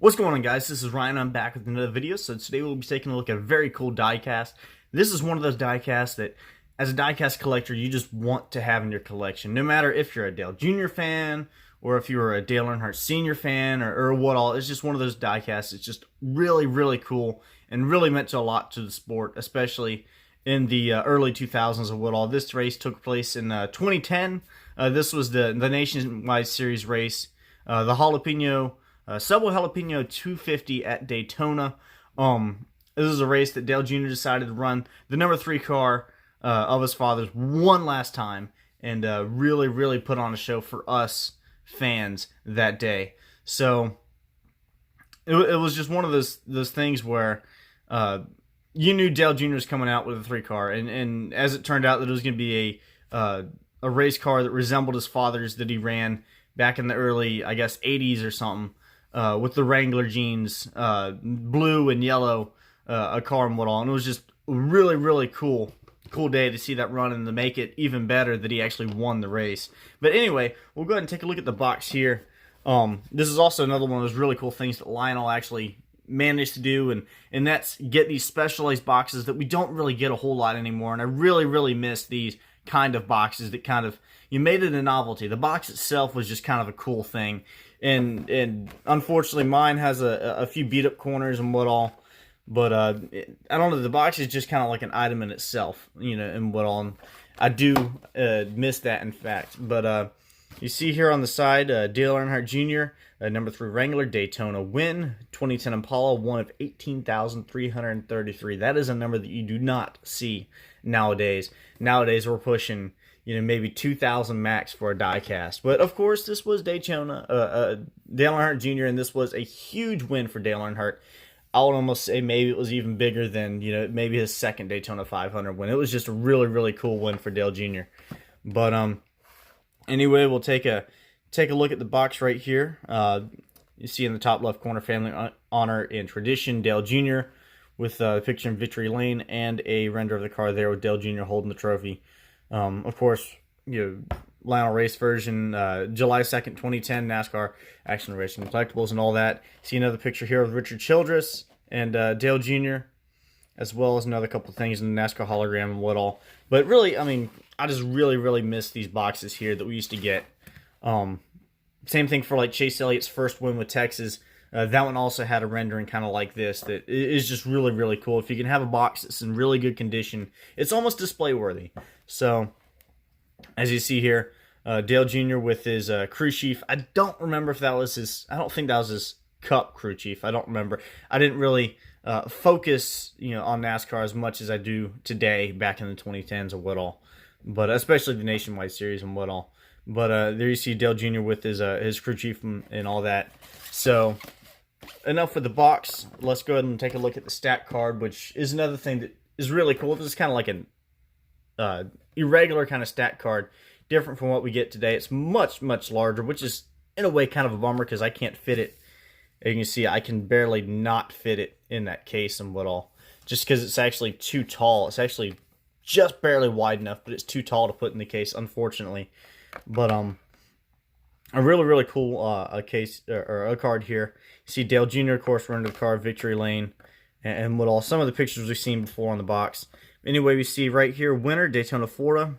What's going on, guys? This is Ryan. I'm back with another video. So today we'll be taking a look at a very cool diecast. This is one of those diecasts that, as a diecast collector, you just want to have in your collection. No matter if you're a Dale Jr. fan or if you're a Dale Earnhardt Sr. fan or what all. It's just one of those diecasts. It's just really, really cool and really meant a lot to the sport, especially in the early 2000s of what all. This race took place in 2010. This was the Nationwide Series race. The Subway Jalapeno 250 at Daytona. This is a race that Dale Jr. decided to run the number 3 car of his father's one last time, and really, really put on a show for us fans that day. So it was just one of those things where you knew Dale Jr. was coming out with a 3 car, and as it turned out, that it was going to be a race car that resembled his father's that he ran back in the early, I guess, 80s or something. With the Wrangler jeans, blue and yellow, a car and what all. And it was just a really, really cool day to see that run, and to make it even better that he actually won the race. But anyway, we'll go ahead and take a look at the box here. This is also another one of those really cool things that Lionel actually managed to do, and that's get these specialized boxes that we don't really get a whole lot anymore. And I really, really miss these kind of boxes that kind of, you made it a novelty. The box itself was just kind of a cool thing. And unfortunately, mine has a few beat up corners and what all. But I don't know. The box is just kind of like an item in itself, you know, and what all. And I do miss that, in fact. But you see here on the side, Dale Earnhardt Jr., number 3 Wrangler, Daytona win, 2010 Impala, one of 18,333. That is a number that you do not see nowadays. Nowadays, we're pushing, you know, maybe 2,000 max for a diecast. But of course, this was Daytona, Dale Earnhardt Jr., and this was a huge win for Dale Earnhardt. I would almost say maybe it was even bigger than, you know, maybe his second Daytona 500 win. It was just a really, really cool win for Dale Jr. But anyway, we'll take a look at the box right here. You see in the top left corner, Family Honor and Tradition, Dale Jr. with a picture in Victory Lane and a render of the car there with Dale Jr. holding the trophy. Of course, you know, Lionel race version, July 2nd, 2010, NASCAR Action Racing Collectibles and all that. See another picture here of Richard Childress and Dale Jr., as well as another couple things in the NASCAR hologram and what all. But really, I mean, I just really, really miss these boxes here that we used to get. Same thing for like Chase Elliott's first win with Texas. That one also had a rendering kind of like this that is just really, really cool. If you can have a box that's in really good condition, it's almost display worthy. So, as you see here, Dale Jr. with his crew chief. I don't remember if that was his, I don't think that was his Cup crew chief. I don't remember. I didn't really focus, you know, on NASCAR as much as I do today back in the 2010s or what all. But especially the Nationwide Series and what all. But there you see Dale Jr. with his crew chief and all that. So, enough with the box. Let's go ahead and take a look at the stat card, which is another thing that is really cool. This is kind of like an irregular kind of stat card, different from what we get today. It's much, much larger, which is in a way kind of a bummer because I can't fit it. As you can see, I can barely not fit it in that case and what all, just because it's actually too tall. It's actually just barely wide enough, but it's too tall to put in the case, unfortunately. But a really, really cool a case or a card here. You see Dale Jr., of course, run to the card, Victory Lane, and what all. Some of the pictures we've seen before on the box. Anyway, we see right here, winner, Daytona, Florida.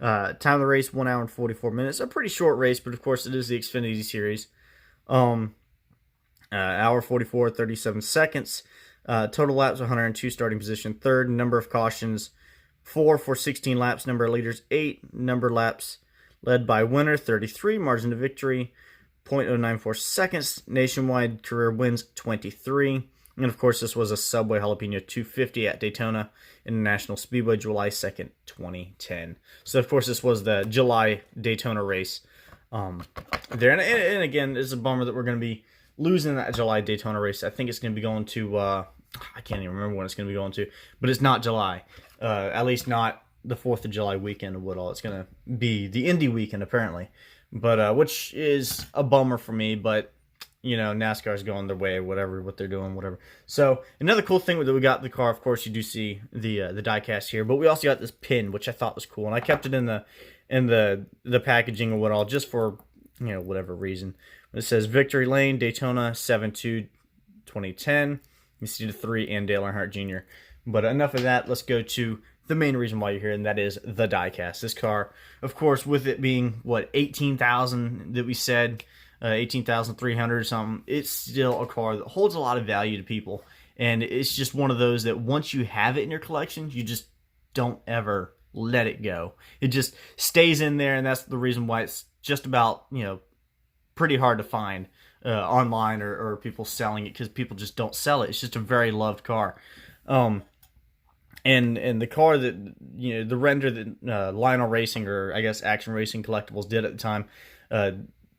Time of the race, 1 hour and 44 minutes. A pretty short race, but of course it is the Xfinity Series. Hour 44, 37 seconds. Total laps, 102. Starting position, 3rd. Number of cautions, 4 for 16 laps. Number of leaders, 8. Number of laps led by winner, 33. Margin of victory, 0.094 seconds. Nationwide career wins, 23. And of course, this was a Subway Jalapeno 250 at Daytona International Speedway, July 2nd, 2010. So, of course, this was the July Daytona race there. And again, it's a bummer that we're going to be losing that July Daytona race. I think it's going to be going to, I can't even remember when it's going to be going to, but it's not July. At least not the 4th of July weekend or what all. It's going to be the Indy weekend, apparently. But, which is a bummer for me, but you know, NASCAR's going their way, whatever, what they're doing, whatever. So, another cool thing that we got in the car, of course, you do see the diecast here, but we also got this pin, which I thought was cool, and I kept it in the packaging or what all, just for, you know, whatever reason. It says Victory Lane, Daytona 7-2 2010. You see the 3 and Dale Earnhardt Jr. But enough of that. Let's go to the main reason why you're here, and that is the diecast. This car, of course, with it being, what, 18,000 that we said, 18,300 or something, it's still a car that holds a lot of value to people. And it's just one of those that once you have it in your collection, you just don't ever let it go. It just stays in there, and that's the reason why it's just about, pretty hard to find online or people selling it, because people just don't sell it. It's just a very loved car. And the car that, the render that Lionel Racing, or I guess Action Racing Collectibles, did at the time,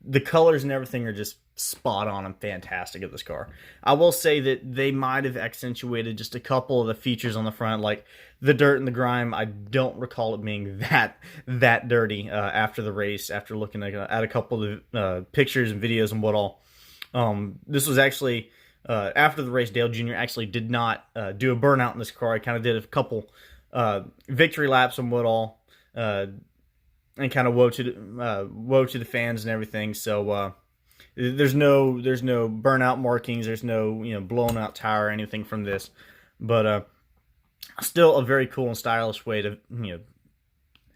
the colors and everything are just spot on and fantastic of this car. I will say that they might have accentuated just a couple of the features on the front, like the dirt and the grime. I don't recall it being that dirty after the race, after looking at a couple of the pictures and videos and what all. This was actually after the race. Dale Jr. actually did not do a burnout in this car. I kind of did a couple victory laps and what all, and kind of woe to the fans and everything. So there's no burnout markings. There's no blown out tire or anything from this, but still a very cool and stylish way to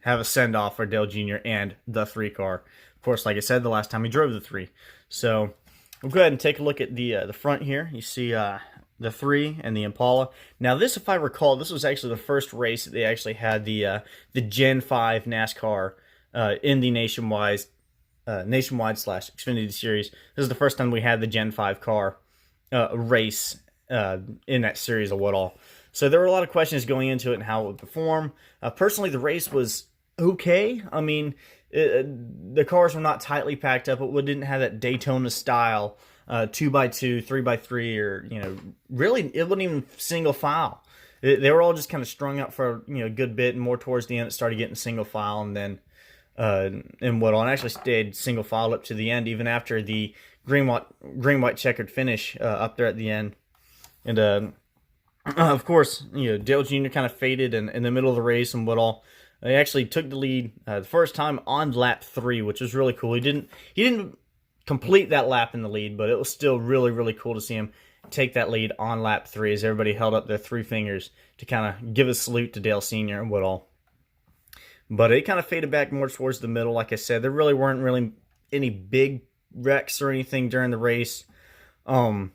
have a send off for Dale Jr. and the 3 car. Of course, like I said, the last time he drove the 3. So we'll go ahead and take a look at the front here. You see the 3 and the Impala. Now this, if I recall, this was actually the first race that they actually had the Gen 5 NASCAR in the nationwide / Xfinity Series. This is the first time we had the Gen 5 car race in that series of what all. So there were a lot of questions going into it and how it would perform. Personally, the race was okay. I mean, the cars were not tightly packed up. It didn't have that Daytona style 2x2, 3x3, or really it wasn't even single file. They were all just kind of strung out for a good bit, and more towards the end it started getting single file, and then and what all. And actually stayed single file up to the end, even after the green white checkered finish up there at the end. And of course, Dale Jr. kind of faded in the middle of the race and what all. He actually took the lead the first time on lap 3, which was really cool. He didn't complete that lap in the lead, but it was still really, really cool to see him take that lead on lap 3 as everybody held up their 3 fingers to kind of give a salute to Dale Sr. and what all. But it kind of faded back more towards the middle. Like I said, there really weren't any big wrecks or anything during the race. And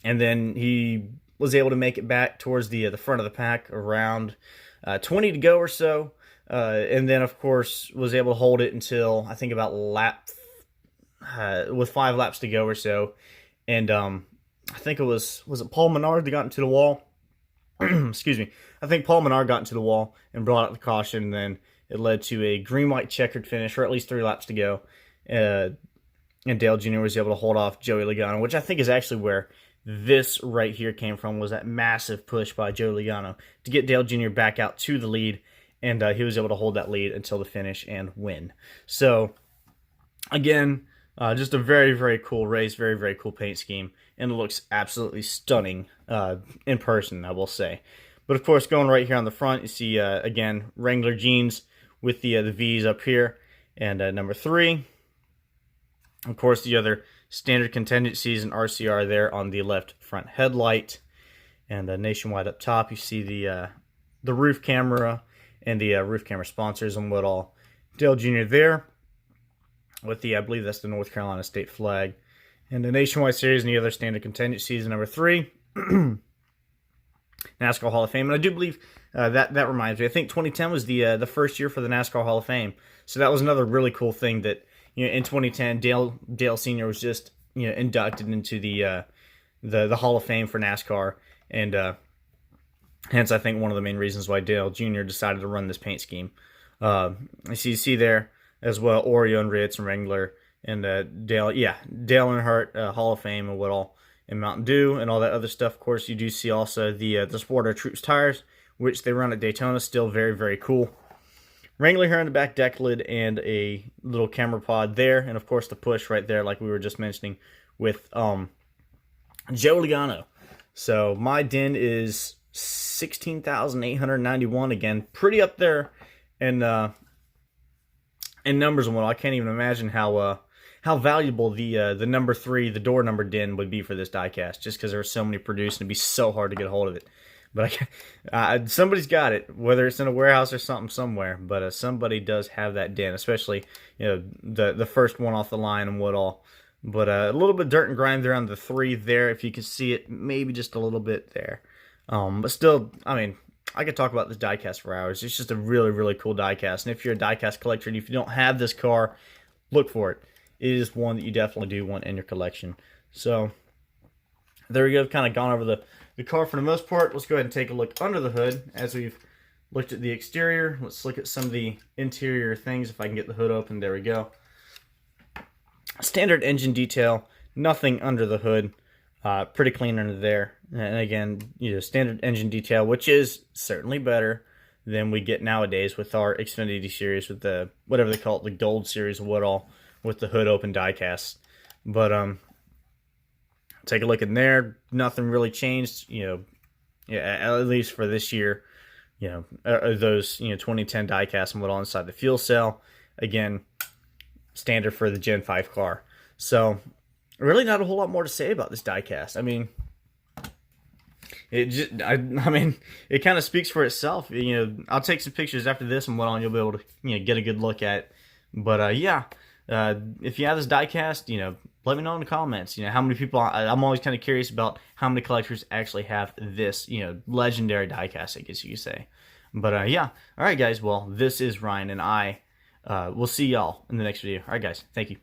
then he was able to make it back towards the front of the pack around 20 to go or so. And then, of course, was able to hold it until, I think, about with 5 laps to go or so. And I think was it Paul Menard that got into the wall? Excuse me. I think Paul Menard got into the wall and brought out the caution, and then it led to a green-white checkered finish, or at least 3 laps to go. And Dale Jr. was able to hold off Joey Logano, which I think is actually where this right here came from, was that massive push by Joey Logano to get Dale Jr. back out to the lead, and he was able to hold that lead until the finish and win. So, again, just a very, very cool race, very, very cool paint scheme, and it looks absolutely stunning in person, I will say. But, of course, going right here on the front, you see, again, Wrangler jeans with the V's up here, and number 3. Of course, the other standard contingencies and RCR there on the left front headlight, and nationwide up top. You see the roof camera and the roof camera sponsors and what all. Dale Jr. there with the, I believe that's the North Carolina state flag, and the nationwide series and the other standard contingencies. Number 3, NASCAR Hall of Fame. And I do believe that reminds me, I think 2010 was the first year for the NASCAR Hall of Fame. So that was another really cool thing that, in 2010, Dale Sr. was just inducted into the Hall of Fame for NASCAR, and hence I think one of the main reasons why Dale Jr. decided to run this paint scheme. You see there as well, Oreo and Ritz and Wrangler and Dale Earnhardt Hall of Fame and what all, and Mountain Dew and all that other stuff. Of course, you do see also the Sport Our Troops tires, which they run at Daytona, still very, very cool. Wrangler here on the back deck lid and a little camera pod there, and of course the push right there, like we were just mentioning with Joe Logano. So my DIN is 16,891. Again, pretty up there in numbers and what. I can't even imagine how how valuable the number 3, the door number din would be for this diecast, just because there are so many produced and it'd be so hard to get a hold of it. But somebody's got it, whether it's in a warehouse or something somewhere. But somebody does have that din, especially the first one off the line and what all. But a little bit dirt and grime there on the 3 there, if you can see it, maybe just a little bit there. But still, I mean, I could talk about this diecast for hours. It's just a really, really cool diecast. And if you're a diecast collector and if you don't have this car, look for it. It is one that you definitely do want in your collection. So there we go. Kind of gone over the car for the most part. Let's go ahead and take a look under the hood as we've looked at the exterior. Let's look at some of the interior things. If I can get the hood open, there we go. Standard engine detail, nothing under the hood. Pretty clean under there. And again, standard engine detail, which is certainly better than we get nowadays with our Xfinity series, with the whatever they call it, the Gold series or what all, with the hood open diecast. But take a look in there. Nothing really changed, at least for this year. Those 2010 diecasts and what all inside the fuel cell. Again, standard for the Gen 5 car. So really not a whole lot more to say about this diecast. I mean, it kind of speaks for itself. I'll take some pictures after this and what all, and you'll be able to get a good look at it. But yeah, if you have this diecast, let me know in the comments. How many people. I'm always kind of curious about how many collectors actually have this, legendary diecast, I guess you could say. But yeah, all right, guys. Well, this is Ryan, and I will see y'all in the next video. All right, guys. Thank you.